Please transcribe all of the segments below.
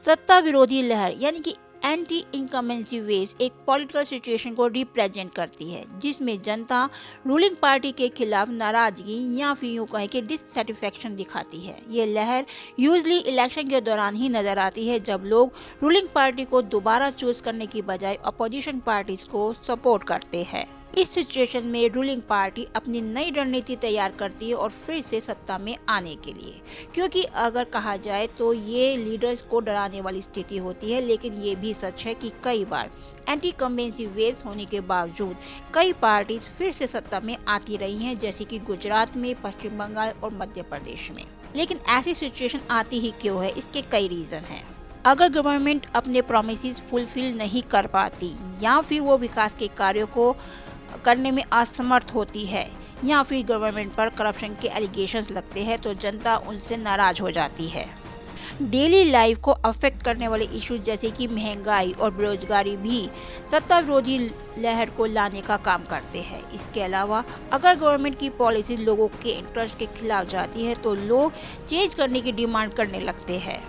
सत्ता विरोधी लहर यानी कि एंटी इनकमेंसी वेव एक पॉलिटिकल सिचुएशन को रिप्रेजेंट करती है जिसमें जनता रूलिंग पार्टी के खिलाफ नाराजगी या फिर यूं कहें कि डिससेटिस्फैक्शन दिखाती है। ये लहर यूजली इलेक्शन के दौरान ही नजर आती है जब लोग रूलिंग पार्टी को दोबारा चूज करने की बजाय अपोजिशन पार्टीज को सपोर्ट करते हैं। इस सिचुएशन में रूलिंग पार्टी अपनी नई रणनीति तैयार करती है और फिर से सत्ता में आने के लिए, क्योंकि अगर कहा जाए तो ये लीडर्स को डराने वाली स्थिति होती है, लेकिन ये भी सच है कि कई बार एंटी कम्बेंसी वेव होने के बावजूद कई पार्टी फिर से सत्ता में आती रही हैं, जैसे कि गुजरात में, पश्चिम बंगाल और मध्य प्रदेश में। लेकिन ऐसी सिचुएशन आती ही क्यों है, इसके कई रीजन हैं। अगर गवर्नमेंट अपने प्रोमिसेस फुलफिल नहीं कर पाती या फिर वो विकास के कार्यों को करने में असमर्थ होती है या फिर गवर्नमेंट पर करप्शन के एलिगेशंस लगते हैं तो जनता उनसे नाराज हो जाती है। डेली लाइफ को अफेक्ट करने वाले इश्यूज जैसे कि महंगाई और बेरोजगारी भी सत्ता विरोधी लहर को लाने का काम करते हैं। इसके अलावा अगर गवर्नमेंट की पॉलिसी लोगों के इंटरेस्ट के खिलाफ जाती है तो लोग चेंज करने की डिमांड करने लगते हैं।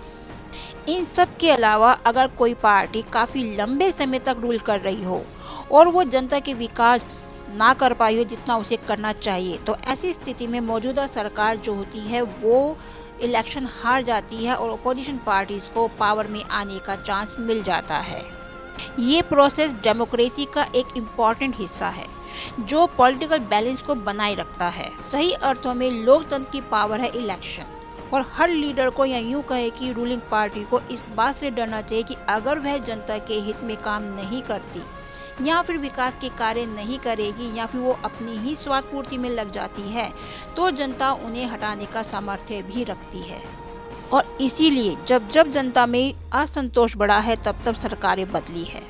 इन सब के अलावा अगर कोई पार्टी काफी लंबे समय तक रूल कर रही हो और वो जनता के विकास ना कर पाई हो जितना उसे करना चाहिए, तो ऐसी स्थिति में मौजूदा सरकार जो होती है वो इलेक्शन हार जाती है और अपोजिशन पार्टीज को पावर में आने का चांस मिल जाता है। ये प्रोसेस डेमोक्रेसी का एक इम्पॉर्टेंट हिस्सा है जो पॉलिटिकल बैलेंस को बनाए रखता है। सही अर्थों में लोकतंत्र की पावर है इलेक्शन, और हर लीडर को या यूं कहे कि रूलिंग पार्टी को इस बात से डरना चाहिए कि अगर वह जनता के हित में काम नहीं करती या फिर विकास के कार्य नहीं करेगी या फिर वो अपनी ही स्वार्थ पूर्ति में लग जाती है तो जनता उन्हें हटाने का सामर्थ्य भी रखती है। और इसीलिए जब जब जनता में असंतोष बढ़ा है तब तब सरकारें बदली है।